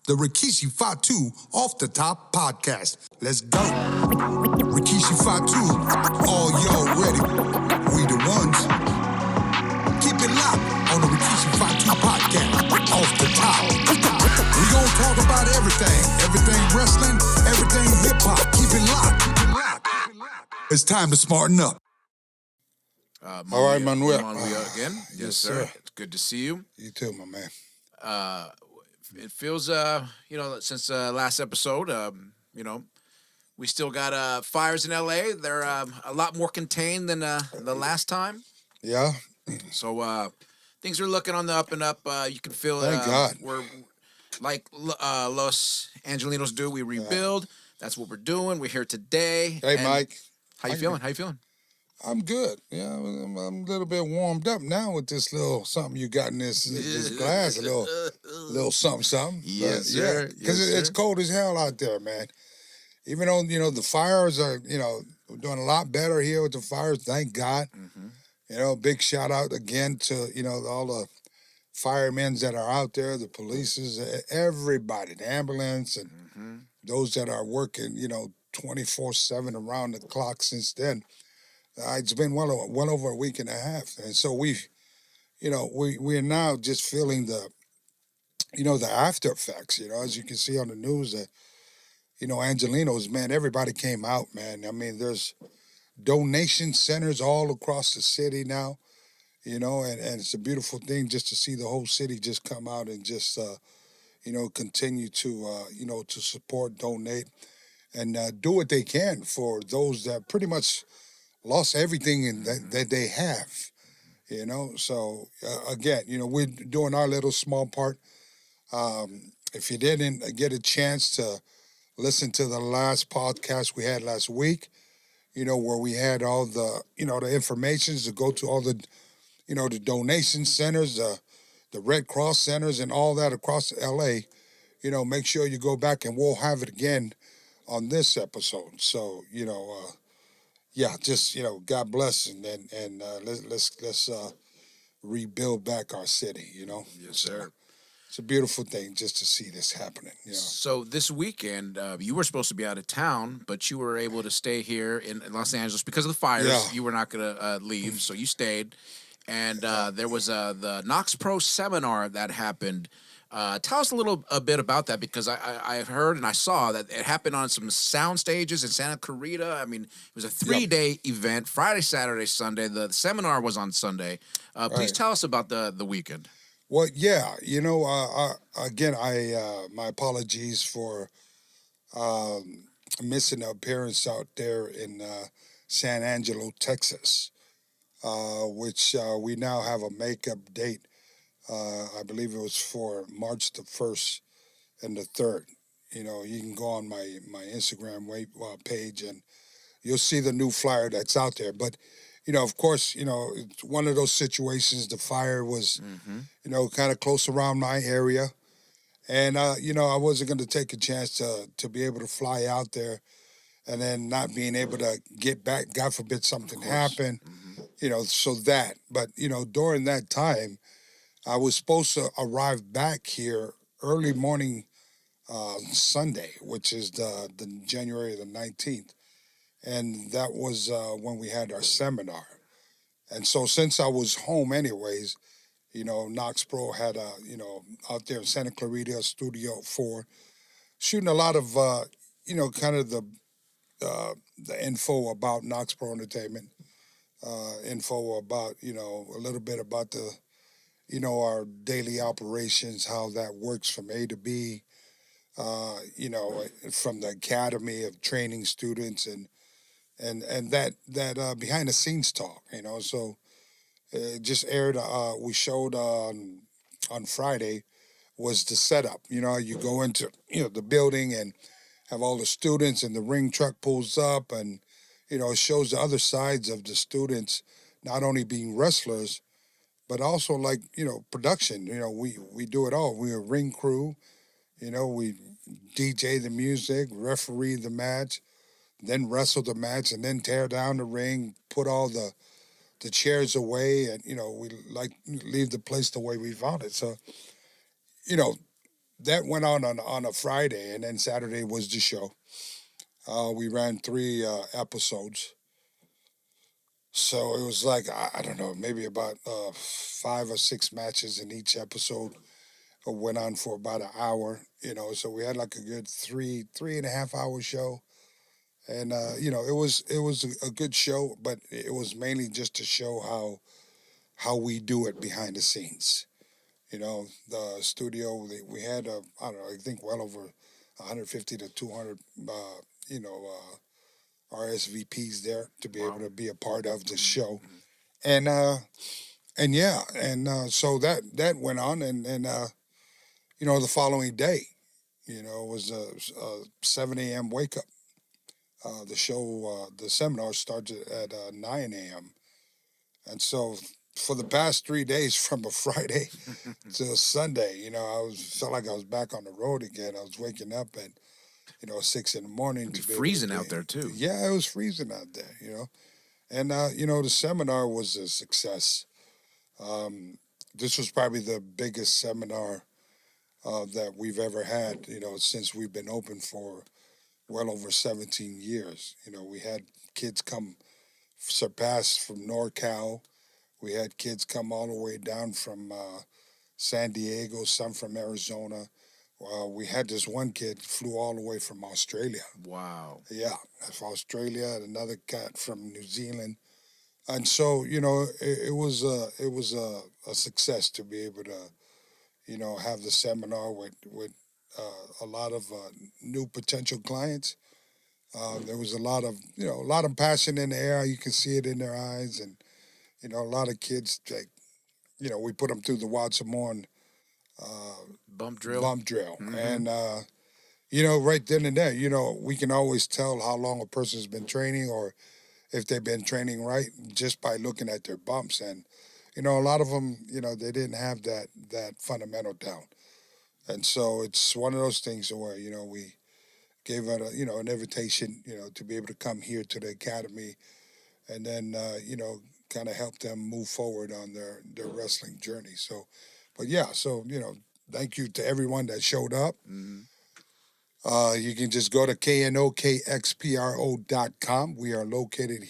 the Rikishi Fatu Off the Top podcast. Let's go. Rikishi Fatu, all y'all ready? We the ones. Keep it locked on the Rikishi Fatu podcast. Off the Top. We gon' talk about everything wrestling, everything hip hop. Keep it locked. It's time to smarten up. All right, Manuel. Again. Yes, sir. It's good to see you. You too, my man. It feels, since last episode, we still got fires in LA. They're a lot more contained than the last time. Yeah. So things are looking on the up and up. You can feel it. Thank God. We're like Los Angelinos do. We rebuild. That's what we're doing. We're here today. Hey, Mike. How you feeling? How you feeling? I'm good. Yeah, I'm a little bit warmed up now with this little something you got in this glass, a little something. Yes, sir. Because it's cold as hell out there, man. Even though, the fires are, we're doing a lot better here with the fires, thank God. Mm-hmm. Big shout out again to, all the firemen that are out there, the police, everybody, the ambulance, and those that are working, 24/7 around the clock since then. It's been well over a week and a half, and so we are now just feeling the after effects. As you can see on the news, that Angelinos, man, everybody came out, man. I mean, there's donation centers all across the city now, and it's a beautiful thing just to see the whole city just come out and just continue to to support, donate, and do what they can for those that pretty much lost everything that they have, So, again, we're doing our little small part. If you didn't get a chance to listen to the last podcast we had last week, where we had all the, the informations to go to all the, the donation centers, the Red Cross centers and all that across L.A., make sure you go back and we'll have it again on this episode. So, just God bless and let's rebuild back our city. Yes, sir. It's a beautiful thing just to see this happening. So this weekend, you were supposed to be out of town, but you were able to stay here in Los Angeles because of the fires. Yeah. You were not going to leave, so you stayed. And there was the Knox Pro seminar that happened. Tell us a bit about that, because I heard and I saw that it happened on some sound stages in Santa Clarita. I mean, it was a 3-day event, Friday, Saturday, Sunday. The seminar was on Sunday. Please tell us about the weekend. Well, yeah, again, my apologies for missing the appearance out there in San Angelo, Texas, which we now have a makeup date. I believe it was for March the 1st and the 3rd. You can go on my Instagram page and you'll see the new flyer that's out there. But, of course, it's one of those situations. The fire was, kind of close around my area. And, I wasn't going to take a chance to be able to fly out there and then not being able to get back. God forbid something happened, so that. But, during that time, I was supposed to arrive back here early morning Sunday, which is the January the 19th. And that was when we had our seminar. And so since I was home anyways, Knox Pro had, out there in Santa Clarita, Studio 4, shooting a lot of, kind of the info about Knox Pro Entertainment, info about, a little bit about the, our daily operations, how that works from A to B, from the academy of training students and that behind the scenes talk, So it just aired. We showed on Friday was the setup. You go into the building and have all the students, and the ring truck pulls up, and it shows the other sides of the students, not only being wrestlers, but also like, production. We do it all. We're a ring crew. We DJ the music, referee the match, then wrestle the match, and then tear down the ring, put all the chairs away, and, we leave the place the way we found it. So, that went on a Friday, and then Saturday was the show. We ran 3 episodes. So it was like, I don't know, maybe about 5 or 6 matches in each episode. Went on for about an hour, so we had like a good 3.5 hour show. And it was a good show, but it was mainly just to show how we do it behind the scenes. The studio, we had, I don't know, I think well over 150 to 200, you know, RSVPs there to be able Wow. to be a part of the show. And, uh, and yeah, and so that went on. And the following day, it was a 7 a.m. wake up. The seminar started at 9 a.m. And so for the past 3 days, from a Friday to a Sunday, felt like I was back on the road again. I was waking up at 6 in the morning It'd be to be able freezing to out there too. Yeah, it was freezing out there. And the seminar was a success. This was probably the biggest seminar that we've ever had. Since we've been open for well over 17 years. We had kids come surpass from NorCal. We had kids come all the way down from San Diego, some from Arizona. We had this one kid flew all the way from Australia. Wow. Yeah, from Australia, and another cat from New Zealand. And so, it was a success to be able to, have the seminar with a lot of new potential clients. There was a lot of passion in the air. You can see it in their eyes, and a lot of kids. We put them through the Wild Samoan Bump drill. and right then and there, we can always tell how long a person's been training or if they've been training right just by looking at their bumps. And a lot of them, they didn't have that fundamental down, and so it's one of those things where we gave out an invitation, to be able to come here to the academy, and then kind of help them move forward on their wrestling journey. So, but yeah, so thank you to everyone that showed up. Mm-hmm. You can just go to knokxpro.com. We are located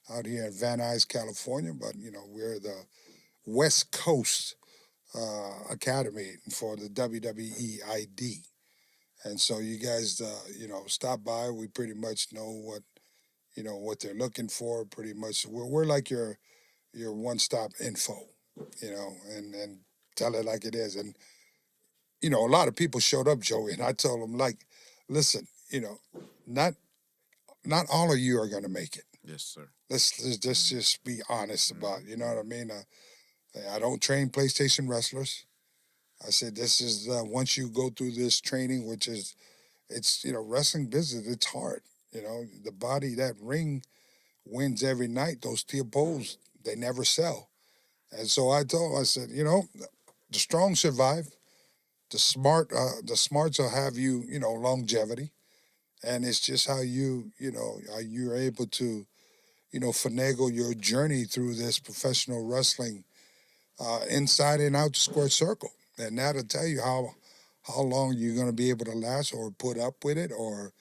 out here in Van Nuys, California, but we're the West Coast Academy for the WWE ID. And so you guys, stop by. We pretty much know what they're looking for. Pretty much, we're like your one-stop info, and tell it like it is. And a lot of people showed up, Joey, and I told them, like, listen, not all of you are going to make it. Yes, sir. Let's just be honest about it. You know what I mean? I don't train PlayStation wrestlers. I said this is once you go through this training, which is it's wrestling business. It's hard. The body, that ring wins every night. Those steel poles, they never sell. And so I told him, I said, the strong survive. The smarts will have you, longevity. And it's just how you're able to, finagle your journey through this professional wrestling inside and out the square circle. And that'll tell you how long you're going to be able to last or put up with it, or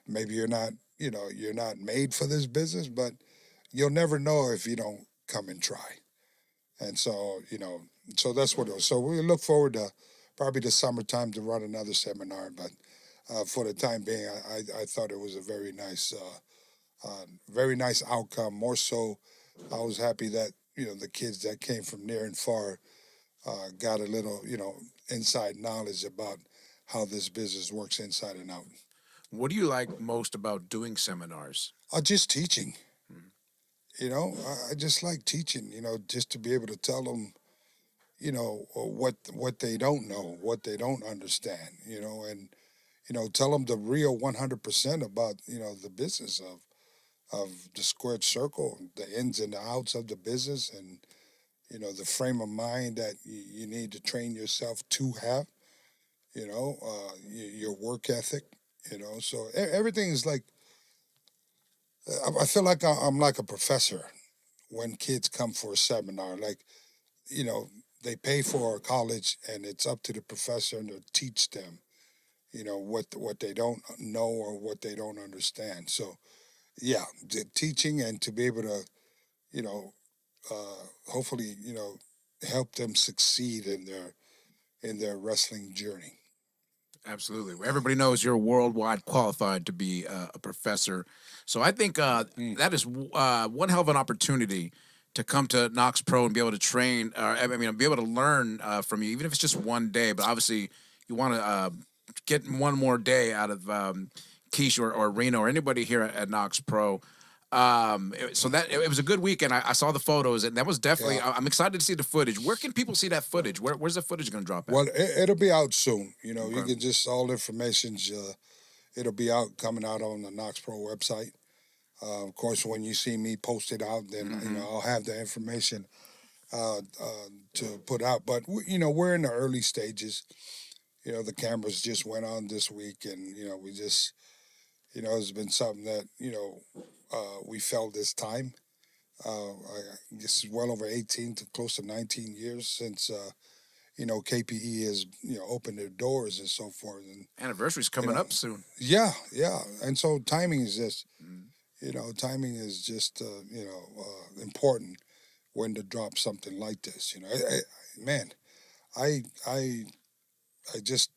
maybe you're not made for this business, but you'll never know if you don't come and try. And so, so that's what it was. So we look forward to probably the summertime to run another seminar, but for the time being, I thought it was a very nice outcome. More so, I was happy that, the kids that came from near and far got a little, inside knowledge about how this business works inside and out. What do you like most about doing seminars? Just teaching. I just like teaching, just to be able to tell them, what they don't know, what they don't understand, and, tell them the real 100% about, the business of the squared circle, the ins and the outs of the business, and, the frame of mind that you need to train yourself to have, your work ethic, so everything is like, I feel like I'm like a professor when kids come for a seminar. Like, they pay for college, and it's up to the professor to teach them, what they don't know or what they don't understand. So, yeah, the teaching and to be able to, you know, hopefully, help them succeed in their wrestling journey. Absolutely. Well, everybody knows you're worldwide qualified to be a professor. So I think that is one hell of an opportunity to come to Knox Pro and be able to train, be able to learn from you, even if it's just one day. But obviously, you want to get one more day out of Kish or Reno or anybody here at Knox Pro. It was a good weekend. I saw the photos, and that was definitely. Yeah. I'm excited to see the footage. Where can people see that footage? Where's the footage going to drop at? Well, it'll be out soon. You Okay. can just all the information's. It'll be coming out on the Knox Pro website. Of course, when you see me post it out, then I'll have the information to put out. But we're in the early stages. The cameras just went on this week, and we just, it's been something that we felt this time. I guess it's well over 18 to close to 19 years since KPE has opened their doors and so forth. And anniversary's coming up soon. Yeah, and so timing is just. Timing is just important when to drop something like this. I just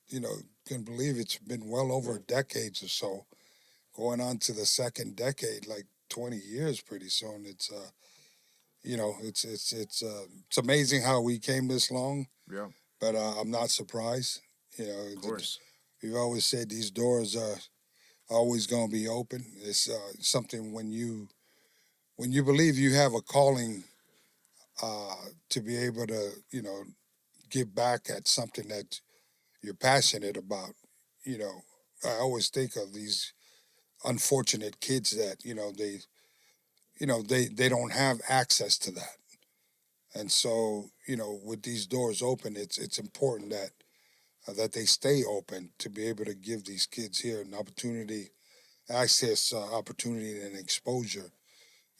can believe it's been well over decades or so, going on to the second decade, like 20 years pretty soon. It's it's amazing how we came this long. Yeah, but I'm not surprised. of course. We've always said these doors are always going to be open. It's something when you believe you have a calling to be able to give back at something that you're passionate about. I always think of these unfortunate kids that they don't have access to that, and so with these doors open, it's important that they stay open to be able to give these kids here an opportunity, access, opportunity, and exposure,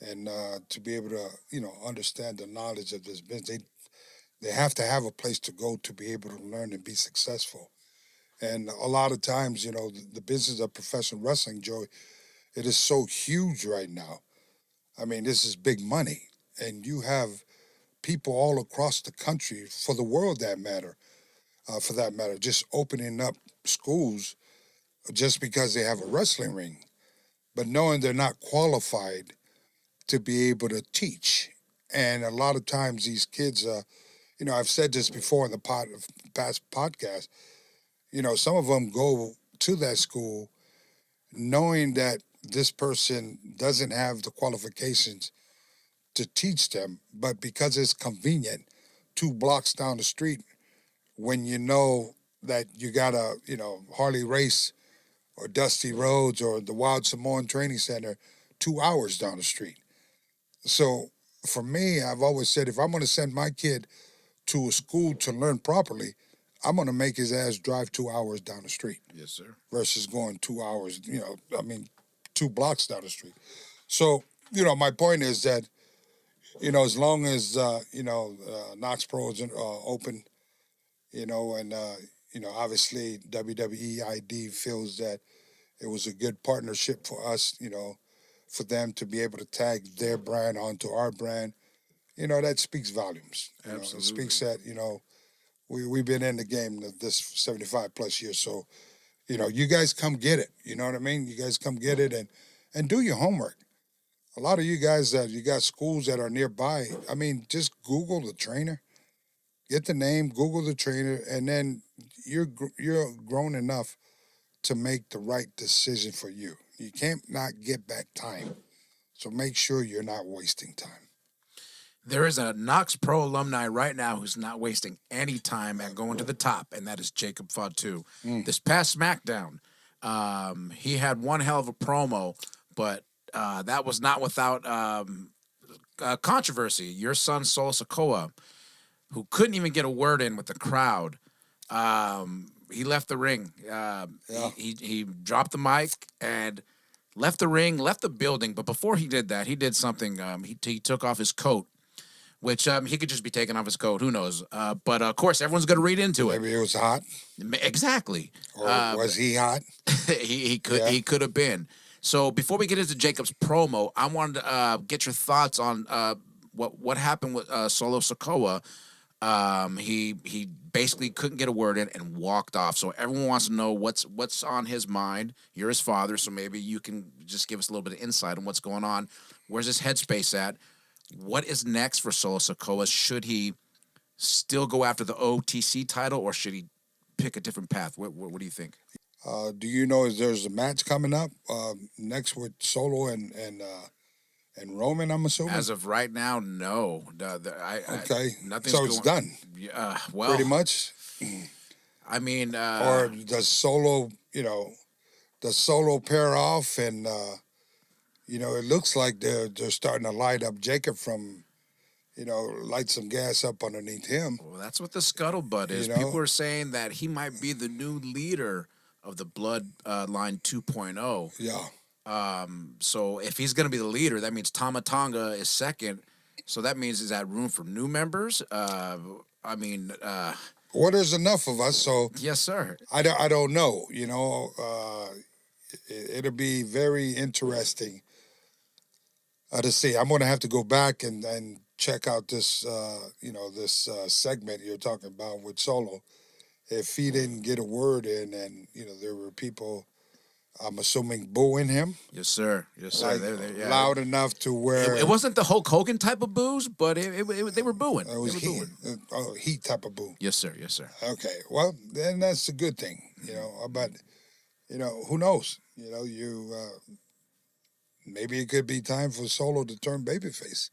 and to be able to understand the knowledge of this business. They have to have a place to go to be able to learn and be successful. And a lot of times, the business of professional wrestling, Joey, it is so huge right now. I mean, this is big money, and you have people all across the country, for the world for that matter, just opening up schools just because they have a wrestling ring, but knowing they're not qualified to be able to teach. And a lot of times these kids, I've said this before in the past podcast, some of them go to that school knowing that this person doesn't have the qualifications to teach them, but because it's convenient, 2 blocks down the street, when you know that you got a, Harley Race or Dusty Rhodes or the Wild Samoan Training Center 2 hours down the street. So for me, I've always said, if I'm going to send my kid to a school to learn properly, I'm going to make his ass drive 2 hours down the street. Yes, sir. Versus going 2 hours, 2 blocks down the street. So, my point is that, as long as, Knox Pro is open, and, obviously WWE ID feels that it was a good partnership for us, for them to be able to tag their brand onto our brand, that speaks volumes. Absolutely. It speaks that, we've been in the game this 75 plus years. So, you guys come get it. You know what I mean? You guys come get it and do your homework. A lot of you guys that you got schools that are nearby, just Google the trainer. Get the name, Google the trainer, and then you're grown enough to make the right decision for you. You can't not get back time. So make sure you're not wasting time. There is a Knox Pro alumni right now who's not wasting any time at going to the top, and that is Jacob Fatu. This past Smackdown, he had one hell of a promo, but that was not without controversy. Your son, Sol Sikoa, who couldn't even get a word in with the crowd, he left the ring. He dropped the mic and left the ring, left the building. But before he did that, he did something. He took off his coat, which he could just be taking off his coat. Who knows? But of course, everyone's going to read into it. Maybe it was hot. Exactly. Or was he hot? he could have been. So before we get into Jacob's promo, I wanted to get your thoughts on what happened with Solo Sikoa. He basically couldn't get a word in and walked off. So everyone wants to know what's on his mind. You're his father, so maybe you can just give us a little bit of insight on what's going on. Where's his headspace at? What is next for Solo Sikoa? Should he still go after the OTC title, or should he pick a different path? What do you think? Do you know there's a match coming up next with Solo and Roman, I'm assuming? As of right now, no. Okay. Nothing's so it's done. Well, pretty much. I mean, or does Solo pair off and it looks like they're starting to light up Jacob from, light some gas up underneath him. Well, that's what the scuttlebutt is. People are saying that he might be the new leader of the Bloodline 2.0. Yeah. So if he's going to be the leader, that means Tama Tonga is second. So that means is that room for new members? Well, there's enough of us, so yes, sir. I don't know. It'll be very interesting to see. I'm going to have to go back and check out this segment you're talking about with Solo. If he didn't get a word in, and there were people, I'm assuming, booing him. Yes, sir. Yes, sir. Like, loud enough to where it wasn't the Hulk Hogan type of boos, but they were booing. It was heat type of boo. Yes, sir. Yes, sir. Okay, well then that's a good thing, But who knows? Maybe it could be time for Solo to turn babyface.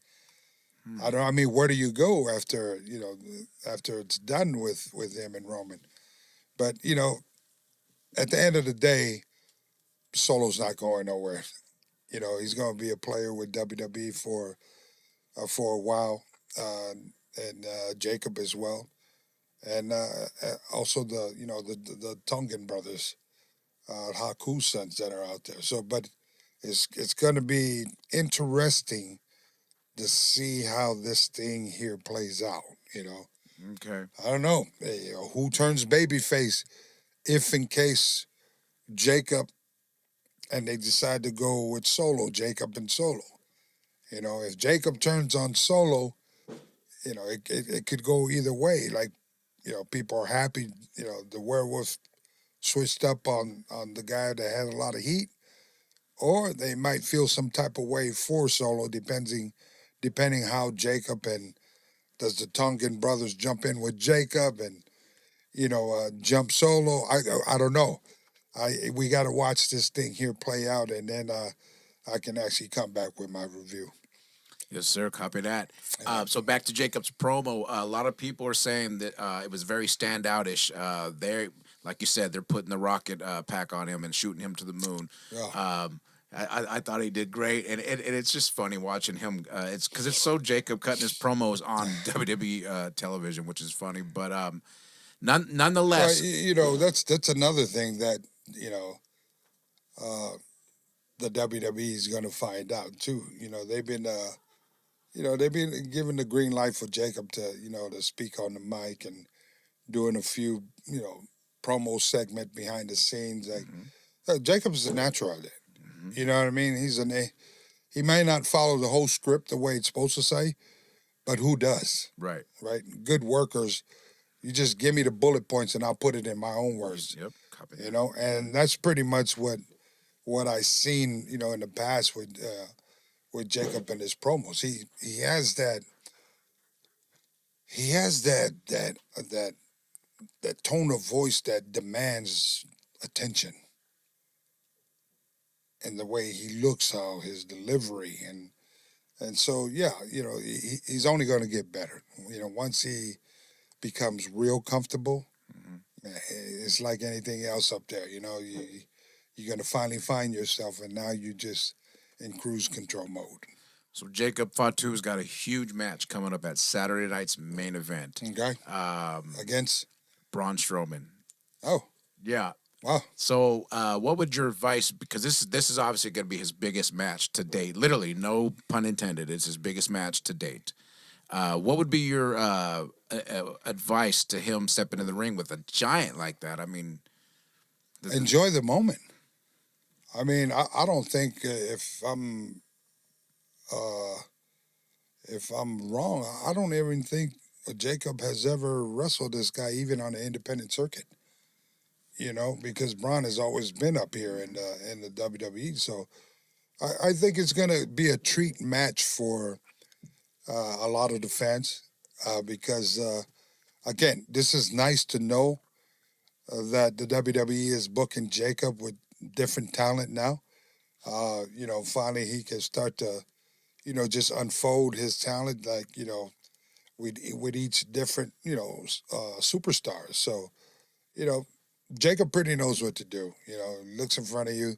I mean, where do you go after it's done with him and Roman? But at the end of the day, Solo's not going nowhere. He's going to be a player with WWE for a while, and Jacob as well, and also the Tongan brothers, Haku sons that are out there. So, but it's going to be interesting to see how this thing here plays out. Okay. I don't know who turns babyface if in case Jacob. And they decide to go with Solo, Jacob and Solo. If Jacob turns on Solo, it could go either way. Like, people are happy, the werewolf switched up on the guy that had a lot of heat, or they might feel some type of way for Solo, depending how Jacob and does the Tongan brothers jump in with Jacob and, jump Solo. I don't know. We got to watch this thing here play out, and then I can actually come back with my review. Yes, sir. Copy that. So back to Jacob's promo. A lot of people are saying that it was very standout-ish. They, like you said, they're putting the rocket pack on him and shooting him to the moon. Yeah. I thought he did great, and it's just funny watching him. It's because it's so Jacob cutting his promos on WWE television, which is funny. But nonetheless, that's another thing that the WWE is going to find out too. They've been given the green light for Jacob to to speak on the mic and doing a few promo segment behind the scenes. Like Jacob's a natural at it. You know what I mean? He may not follow the whole script the way it's supposed to say, but who does? Right. Right. Good workers. You just give me the bullet points and I'll put it in my own words. Yep. Copy. And that's pretty much what I've seen, in the past with Jacob and his promos. He has that tone of voice that demands attention. And the way he looks, how his delivery and so he's only going to get better. Once he becomes real comfortable, it's like anything else up there. You're going to finally find yourself, and now you just in cruise control mode. So Jacob Fatu's got a huge match coming up at Saturday night's main event. Okay. Against Braun Strowman. Oh. Yeah. Wow. So what would your advice, because this is obviously going to be his biggest match to date. Literally, no pun intended. It's his biggest match to date. What would be your advice to him stepping in the ring with a giant like that? I mean, enjoy the moment. I mean, I don't think if I'm wrong, I don't even think Jacob has ever wrestled this guy, even on the independent circuit. You know, because Braun has always been up here in the WWE. So I think it's going to be a treat match for a lot of the fans because, again, this is nice to know that the WWE is booking Jacob with different talent now. You know, finally he can start to, you know, just unfold his talent like, you know, with each different, you know, superstars. So, you know, Jacob pretty knows what to do. You know, looks in front of you.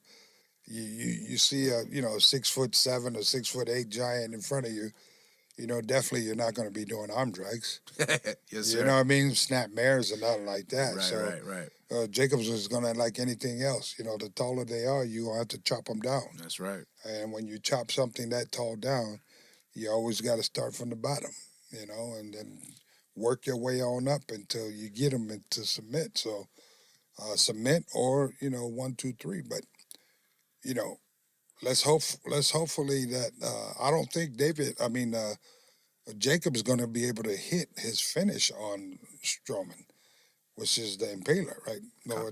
You see a, you know, 6'7" or 6'8" giant in front of you. You know, definitely you're not going to be doing arm drags. Yes, sir. You know what I mean? Snap mares or nothing like that. Right, right. Jacobs is going to, like anything else, you know, the taller they are, you're going to have to chop them down. That's right. And when you chop something that tall down, you always got to start from the bottom, you know, and then work your way on up until you get them to submit. So submit or, you know, 1, 2, 3. But, you know, hopefully that I don't think Jacob's going to be able to hit his finish on Strowman, which is the Impaler, right? No,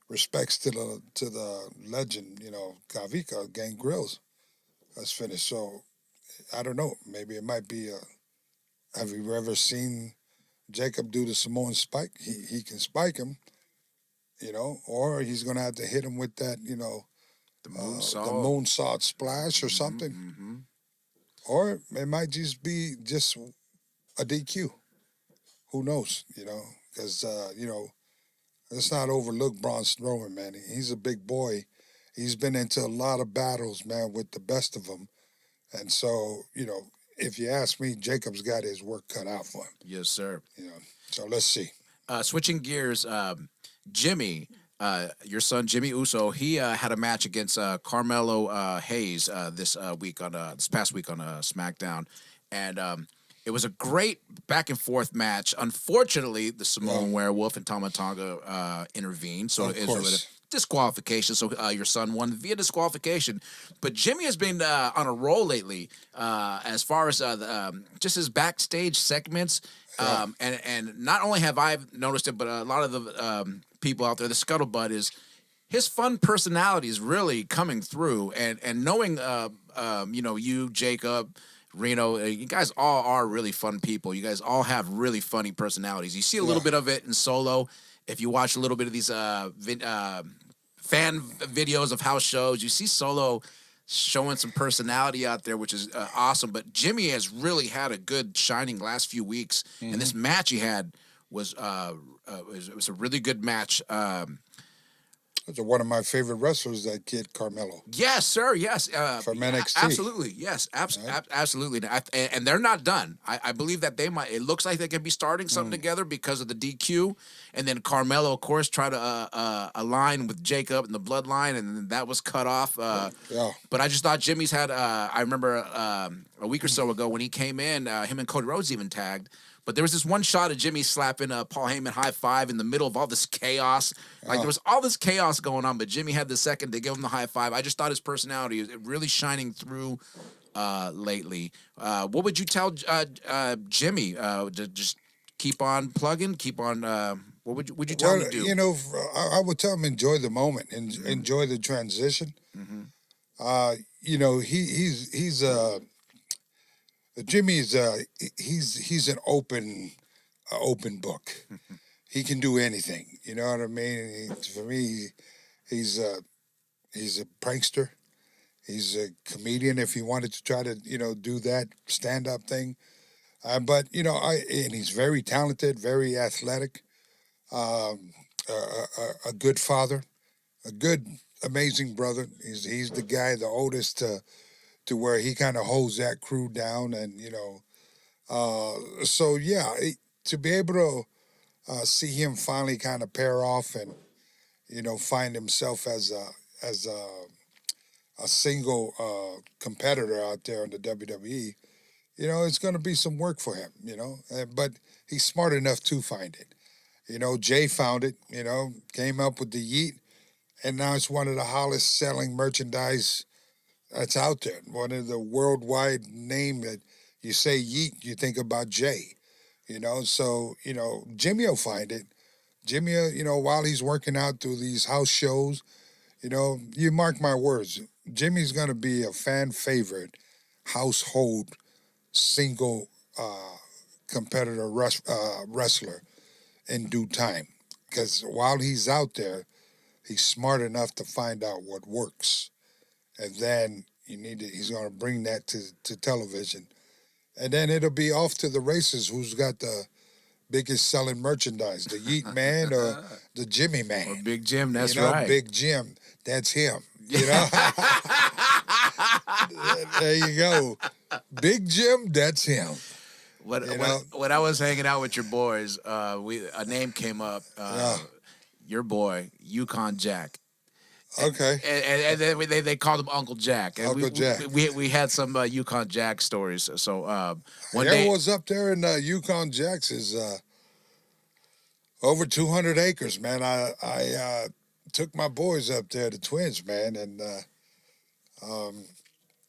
respects to the legend, you know, Kavika, Gang Grills, has finished. So I don't know. Maybe it might be. Have you ever seen Jacob do the Samoan spike? He can spike him, you know, or he's going to have to hit him with that, you know, the moonsault splash or something. Mm-hmm. Or it might just be just a DQ. Who knows, you know, because, you know, let's not overlook Braun Strowman, man. He's a big boy. He's been into a lot of battles, man, with the best of them. And so, you know, if you ask me, Jacob's got his work cut out for him. Yes, sir. You know, so let's see. Switching gears, Jimmy, your son Jimmy Uso, he had a match against Carmelo Hayes this past week on Smackdown, and it was a great back and forth match. Unfortunately, the Samoan Werewolf and Tama Tonga intervened, so it was a disqualification. So your son won via disqualification. But Jimmy has been on a roll lately as far as just his backstage segments. And not only have I noticed it, but a lot of the people out there, the scuttlebutt is his fun personality is really coming through. And knowing, you know, you, Jacob, Reno, you guys all are really fun people. You guys all have really funny personalities. You see a little bit of it in Solo. If you watch a little bit of these fan videos of house shows, you see Solo showing some personality out there, which is awesome. But Jimmy has really had a good shining last few weeks, and this match he had was a really good match. It's one of my favorite wrestlers, that kid Carmelo. Yes, sir. Yes, from NXT. Absolutely. Yes, absolutely. And they're not done. I believe that they might. It looks like they can be starting something together because of the DQ, and then Carmelo, of course, tried to align with Jacob and the Bloodline, and that was cut off. But I just thought Jimmy's had. I remember a week or so ago when he came in, him and Cody Rhodes even tagged. But there was this one shot of Jimmy slapping Paul Heyman high five in the middle of all this chaos. Like there was all this chaos going on, but Jimmy had the second to give him the high five. I just thought his personality was really shining through lately. What would you tell Jimmy? To just keep on plugging, keep on. What would you tell him to do? You know, I would tell him enjoy the moment and enjoy the transition. You know, he's Jimmy's he's an open book. He can do anything. You know what I mean? For me, he's a prankster. He's a comedian. If he wanted to try to, you know, do that stand-up thing, but you know, and he's very talented, very athletic, a good father, a good, amazing brother. He's the guy, the oldest to where he kind of holds that crew down, and you know, so yeah, to be able to see him finally kind of pair off and, you know, find himself as a single competitor out there in the WWE, it's going to be some work for him, but he's smart enough to find it. Jey found it, came up with the yeet, and now it's one of the hottest selling merchandise that's out there. One of the worldwide name that you say yeet, you think about Jey, so, Jimmy will find it. Jimmy, while he's working out through these house shows, you mark my words, Jimmy's going to be a fan favorite household single competitor wrestler in due time. Because while he's out there, he's smart enough to find out what works. And then he's going to bring that to television. And then it'll be off to the races who's got the biggest selling merchandise, the Yeet Man or the Jimmy Man. Or Big Jim, that's right. Big Jim, that's him. There you go. Big Jim, that's him. When I was hanging out with your boys, a name came up. Your boy, Yukon Jack. Okay. And then they called him Uncle Jack. And Uncle Jack. We had some Yukon Jack stories. So one day was up there in Yukon Jack's is over 200 acres, man. I took my boys up there, the twins, man, and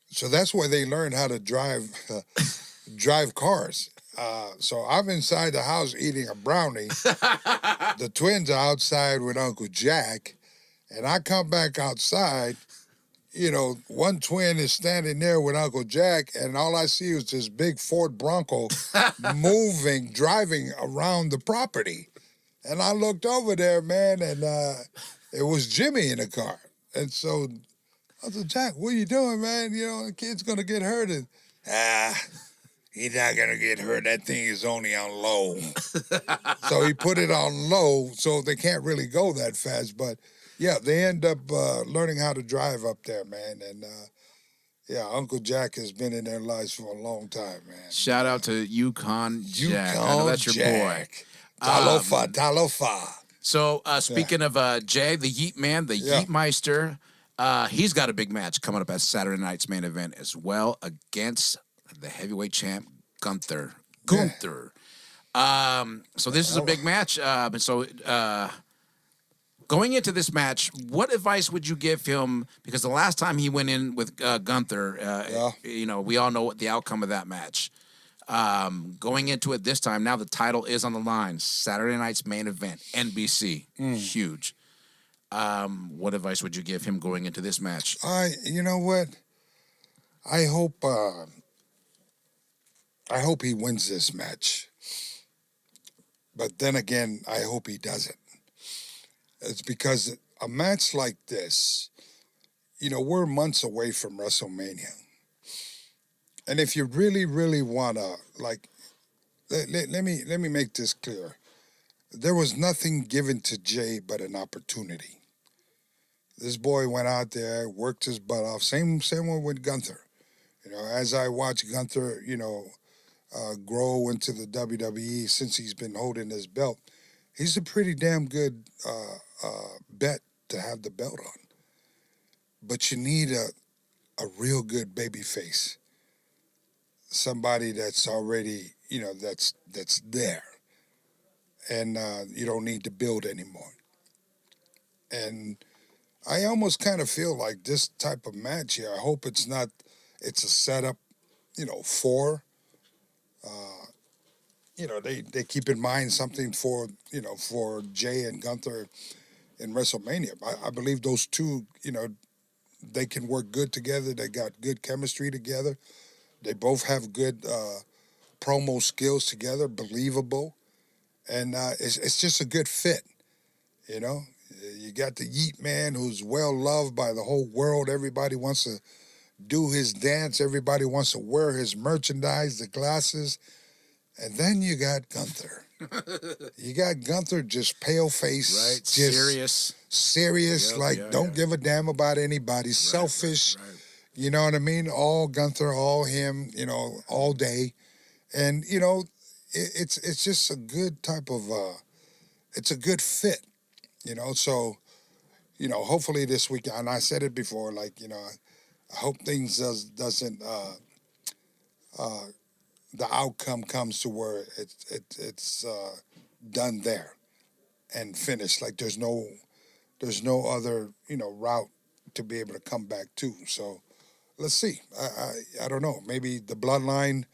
so that's where they learned how to drive cars. So I'm inside the house eating a brownie. The twins are outside with Uncle Jack. And I come back outside, one twin is standing there with Uncle Jack, and all I see is this big Ford Bronco driving around the property. And I looked over there, man, and it was Jimmy in the car. And so I said, Jack, what are you doing, man? The kid's going to get hurt. And, he's not going to get hurt. That thing is only on low. So he put it on low, so they can't really go that fast. But, yeah, they end up learning how to drive up there, man. And, Uncle Jack has been in their lives for a long time, man. Shout out to Yukon Jack. I know that's your boy. Talofa. So, speaking of Jey, the Yeet Man, the Yeet Meister, he's got a big match coming up at Saturday night's main event as well against the heavyweight champ, Gunther. So this is a big match. Going into this match, what advice would you give him? Because the last time he went in with Gunther, we all know what the outcome of that match. Going into it this time, now the title is on the line. Saturday night's main event, NBC, huge. What advice would you give him going into this match? You know what? I hope he wins this match. But then again, I hope he doesn't. It's because a match like this, we're months away from WrestleMania. And if you really, really want to, let me make this clear. There was nothing given to Jey but an opportunity. This boy went out there, worked his butt off. Same one with Gunther. As I watch Gunther, grow into the WWE since he's been holding his belt, he's a pretty damn good bet to have the belt on. But you need a real good baby face. Somebody that's already, that's there. And you don't need to build anymore. And I almost kind of feel like this type of match here, I hope it's a setup, for, they keep in mind something for Jey and Gunther in WrestleMania. I believe those two, they can work good together. They got good chemistry together. They both have good promo skills together, believable. And it's just a good fit, You got the Yeet Man who's well-loved by the whole world. Everybody wants to do his dance. Everybody wants to wear his merchandise, the glasses. And then you got Gunther. You got Gunther just pale-faced. Right, just serious, don't give a damn about anybody, selfish. Right. You know what I mean? All Gunther, all him, all day. And, it's just a good type of, it's a good fit, so, hopefully this weekend, and I said it before, I hope things doesn't the outcome comes to where it's done there and finished. Like there's no other route to be able to come back to. So let's see. I don't know. Maybe the bloodline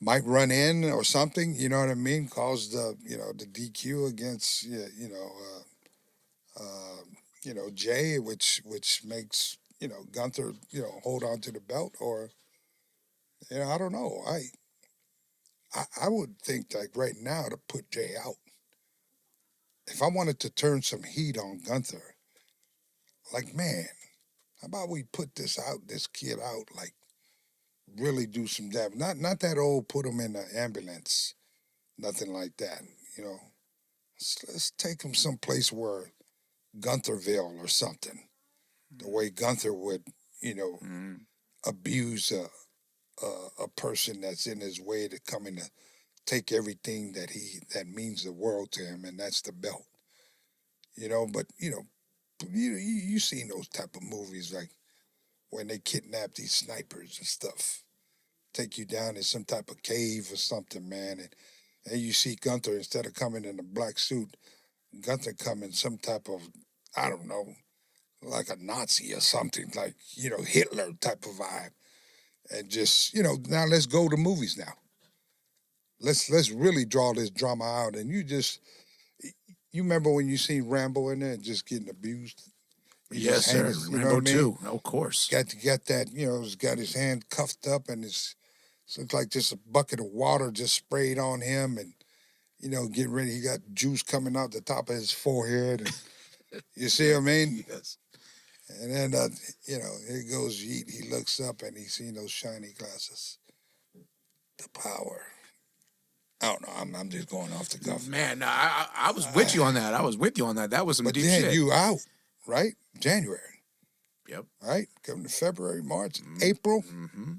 might run in or something. You know what I mean? Cause the the DQ against Jey, which makes Gunther hold on to the belt, or I don't know. I would think like right now to put Jey out. If I wanted to turn some heat on Gunther, like man, how about we put this kid out, like really do some damage. Not that old, put him in an ambulance, nothing like that. Let's take him someplace where Guntherville or something. The way Gunther would, abuse a person that's in his way to come in to take everything that means the world to him, and that's the belt. But you seen those type of movies like when they kidnap these snipers and stuff, take you down in some type of cave or something, man, and you see Gunther, instead of coming in a black suit, Gunther come in some type of, I don't know, like a Nazi or something, like Hitler type of vibe, and just now let's go to movies now. Let's really draw this drama out, and you remember when you seen Rambo in there just getting abused. Yes, sir. Rambo 2, of course. Got that, he's got his hand cuffed up, and it's looks like just a bucket of water just sprayed on him, and getting ready. He got juice coming out the top of his forehead. And, you see what I mean? Yes. And then here goes Yeet. He looks up and he's seen those shiny glasses. The power. I don't know. I'm just going off the cuff. Man, I was with you on that. That was some deep shit. But then you out, right? January. Yep. Right? Coming to February, March, April. Mm-hmm.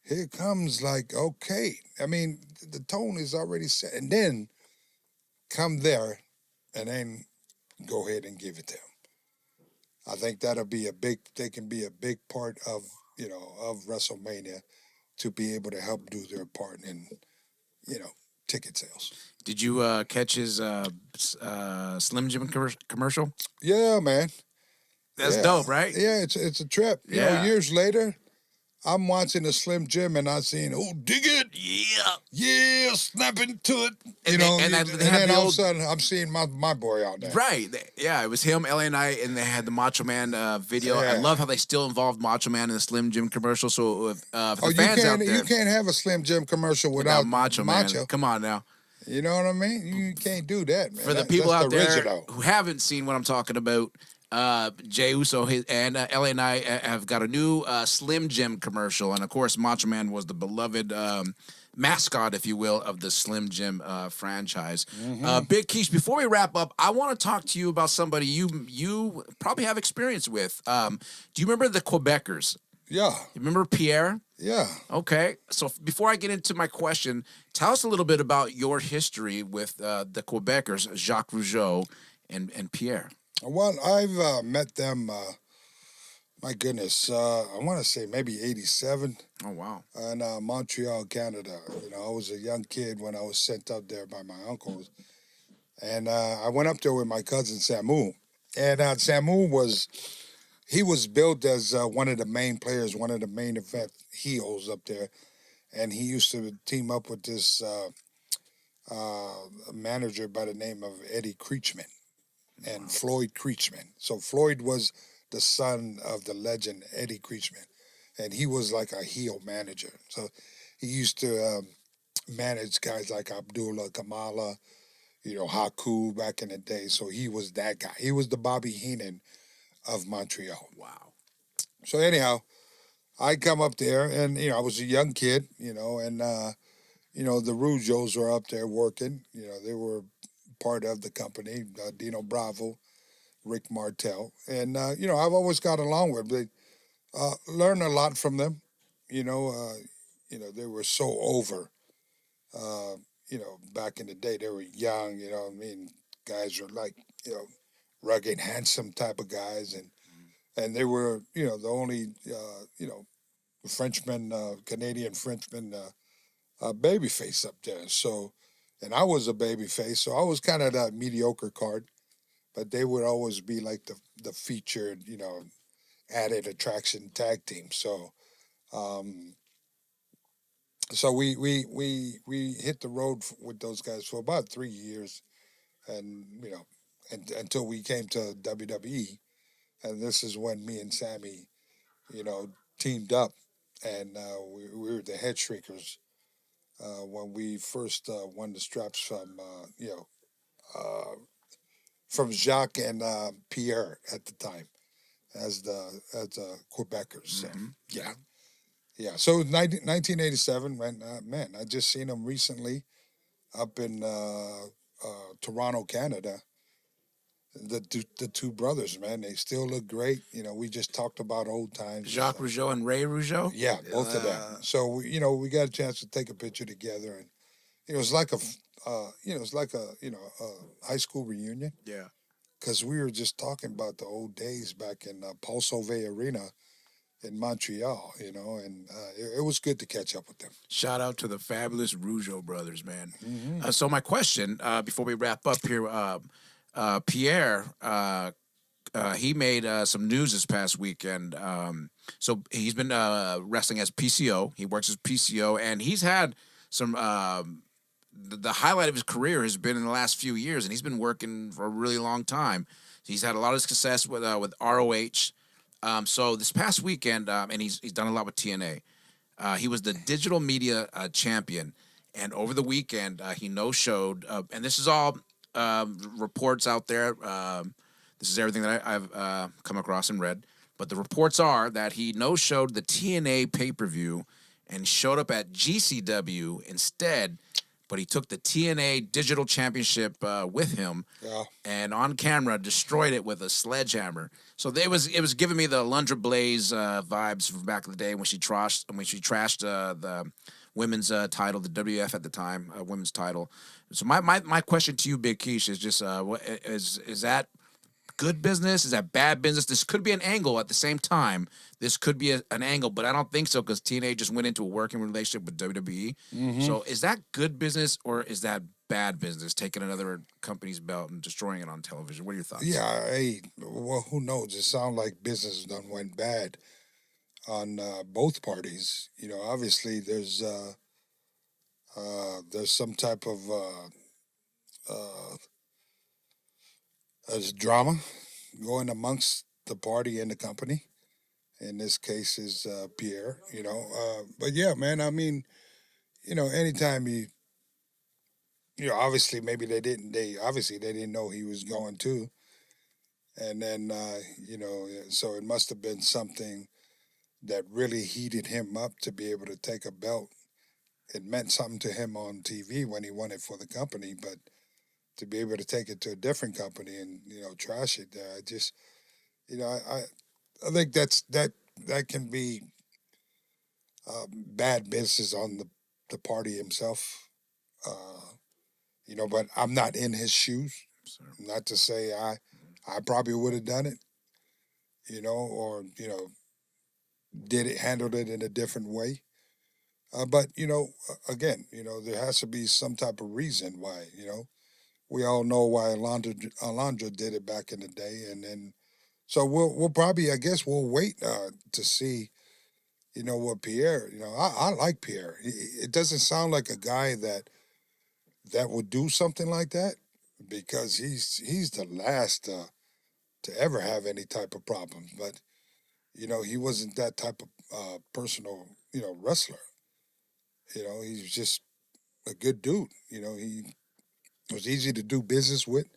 Here comes like, okay. I mean, the tone is already set. And then come there and then go ahead and give it to them. I think they can be a big part of WrestleMania to be able to help do their part in, ticket sales. Did you catch his Slim Jim commercial? Yeah, man. That's dope, right? Yeah, it's a trip. Years later, I'm watching the Slim Jim and I'm seeing, oh, dig it. Yeah, snap into it. And then all of a sudden, I'm seeing my boy out there. Right. Yeah, it was him, LA Knight, and they had the Macho Man video. Yeah. I love how they still involved Macho Man in the Slim Jim commercial. So if the fans out there... You can't have a Slim Jim commercial without Macho Man. Come on now. You know what I mean? You can't do that, man. For the people out there who haven't seen what I'm talking about, Jey Uso and LA Knight have got a new Slim Jim commercial, and of course Macho Man was the beloved mascot, if you will, of the Slim Jim franchise. Mm-hmm. Big Kish, before we wrap up, I want to talk to you about somebody you probably have experience with. Do you remember the Quebecers? Yeah. You remember Pierre? Yeah. Okay. So before I get into my question, tell us a little bit about your history with the Quebecers, Jacques Rougeau and Pierre. Well, I've met them, my goodness, I want to say maybe 87. Oh, wow. In Montreal, Canada. I was a young kid when I was sent up there by my uncles. And I went up there with my cousin, Samu. And Samu was billed as one of the main players, one of the main event heels up there. And he used to team up with this manager by the name of Eddie Creechman. And Floyd Creechman. So Floyd was the son of the legend Eddie Creechman, and he was like a heel manager. So he used to manage guys like Abdullah Kamala, Haku back in the day. So he was that guy. He was the Bobby Heenan of Montreal. Wow. So anyhow, I come up there, and I was a young kid, and the Rougeaus were up there working. They were part of the company, Dino Bravo, Rick Martel. And, I've always got along with them. Learned a lot from them. They were so over. Back in the day, they were young, guys were like, rugged, handsome type of guys. and they were, the only, Frenchman, Canadian Frenchman, babyface up there. So, and I was a babyface, so I was kind of that mediocre card, but they would always be like the featured, added attraction tag team. So, um, so we hit the road with those guys for about 3 years, and until we came to WWE, and this is when me and Sammy, you know, teamed up, and we were the Head Shriekers when we first won the straps from from Jacques and Pierre at the time as the Quebecers. So, Mm-hmm. yeah. Yeah, so 1987, man, I just seen him recently up in Toronto, Canada. The two brothers, man, they still look great. We just talked about old times and Jacques stuff. Rougeau and Ray Rougeau. Yeah, both of them. So we got a chance to take a picture together, and it's like a high school reunion Yeah. because we were just talking about the old days back in Paul Sauvé Arena in Montreal, and it was good to catch up with them. Shout out to the fabulous Rougeau brothers, man. Mm-hmm. So my question before we wrap up here, Pierre, he made some news this past weekend. So he's been wrestling as PCO. He works as PCO, and he's had some. The highlight of his career has been in the last few years, and he's been working for a really long time. He's had a lot of success with ROH. So this past weekend, and he's done a lot with TNA. He was the digital media champion, and over the weekend he no-showed. And this is all reports out there. This is everything that I've come across and read. But the reports are that he no-showed the TNA pay-per-view and showed up at GCW instead. But he took the TNA Digital Championship with him, and on camera destroyed it with a sledgehammer. So it was giving me the Alundra Blaze vibes from back in the day when she trashed the women's title, the WF at the time, women's title. So my question to you, Big Kish, is just what is that good business? Is that bad business? This could be an angle at the same time. This could be an angle, but I don't think so because TNA just went into a working relationship with WWE. Mm-hmm. So is that good business or is that bad business, taking another company's belt and destroying it on television? What are your thoughts? Yeah, well, who knows? It sounds like business done went bad on both parties. Obviously there's some type of there's drama going amongst the party and the company. In this case is Pierre, but yeah, man, I mean, anytime obviously maybe they didn't know he was going to, and then, so it must have been something that really heated him up to be able to take a belt. It meant something to him on TV when he won it for the company, but to be able to take it to a different company and, trash it, I just, I think that can be bad business on the party himself, but I'm not in his shoes. Not to say I probably would have done it, or handled it in a different way. But again, there has to be some type of reason why. We all know why Alondra did it back in the day, and then so we'll probably, I guess, we'll wait to see. What Pierre. I like Pierre. It doesn't sound like a guy that would do something like that because he's the last to ever have any type of problems. But he wasn't that type of personal wrestler. He's just a good dude. He was easy to do business with.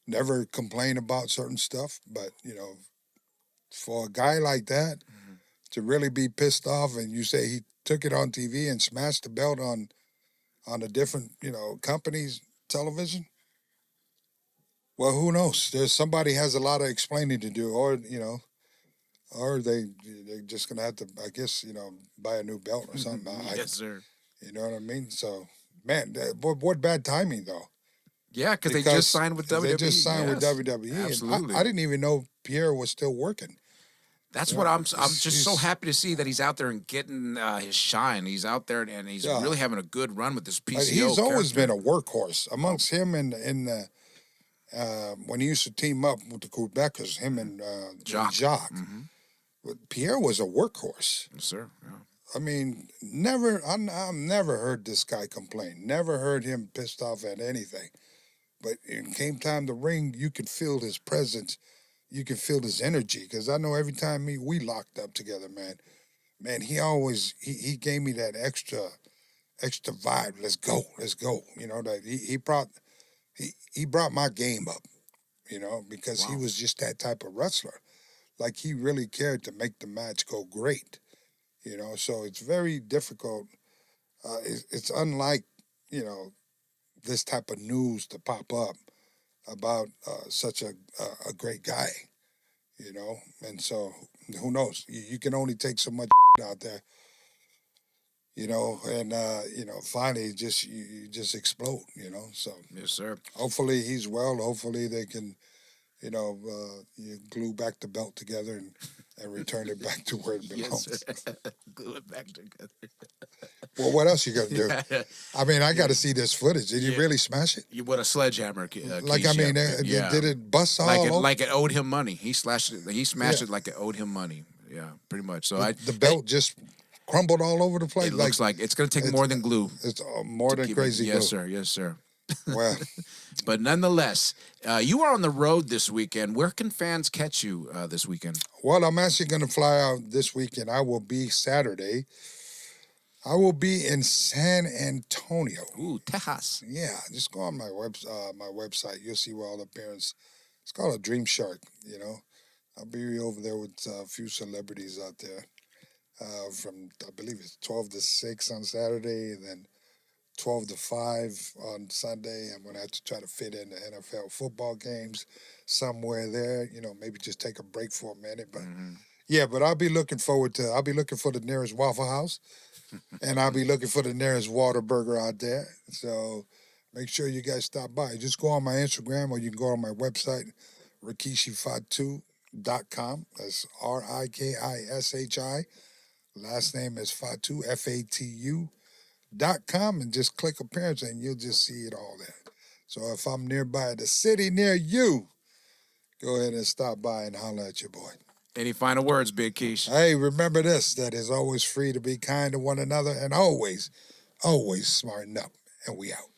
Never complain about certain stuff. But for a guy like that to really be pissed off, and you say he took it on TV and smashed the belt on a different company's television. Well, who knows? There's somebody has a lot of explaining to do, or they're just gonna have to, I guess, buy a new belt or something. Yes, sir. You know what I mean? So, man, what bad timing though. Yeah, because they just signed with WWE. They just signed with yes. WWE. Absolutely. And I didn't even know Pierre was still working. That's what I'm just so happy to see that he's out there and getting his shine. He's out there and he's really having a good run with this PCO. He's always been a workhorse amongst him and when he used to team up with the Quebecers, him and Jacques. But Pierre was a workhorse. Yes, sir. Yeah. I mean, I've never heard this guy complain. Never heard him pissed off at anything. But it came time to ring, you could feel his presence. You can feel his energy, because I know every time we locked up together, man, he always he gave me that extra vibe. Let's go. You know, that he brought my game up, you know, because he was just that type of wrestler. Like, he really cared to make the match go great, you know. So it's very difficult. It's unlike, you know, this type of news to pop up about such a great guy, you know. And so, who knows? You can only take so much out there, you know, and, you know, finally you just explode, you know. So, yes, sir. Hopefully he's well. Hopefully they can, you know, you glue back the belt together and return it back to where it belongs. Yes, sir. Glue it back together. Well, what else you got to do? I mean, I got to see this footage. Did you really smash it? You with a sledgehammer? Like, I mean, did it bust all over? Like it owed him money. He smashed it like it owed him money. Yeah, pretty much. So the belt just crumbled all over the place. It looks like it's going to take more than glue. It's more than crazy glue. Yes, sir. Yes, sir. Well, but nonetheless, you are on the road this weekend. Where can fans catch you this weekend? Well, I'm actually going to fly out this weekend. I will be Saturday. I will be in San Antonio. Ooh, Texas. Yeah, just go on my website. You'll see where all the appearances. It's called a Dream Shark, you know. I'll be over there with a few celebrities out there from, I believe it's 12 to 6 on Saturday, and then 12 to 5 on Sunday. I'm going to have to try to fit in the NFL football games somewhere there, you know, maybe just take a break for a minute. But, yeah, but I'll be looking for the nearest Waffle House. And I'll be looking for the nearest Whataburger out there. So make sure you guys stop by. Just go on my Instagram, or you can go on my website, rikishifatu.com. That's RIKISHI. Last name is Fatu, FATU.com. And just click appearance and you'll just see it all there. So if I'm nearby the city near you, go ahead and stop by and holler at your boy. Any final words, Big Kish? Hey, remember this, that it's always free to be kind to one another, and always, always smarten up. And we out.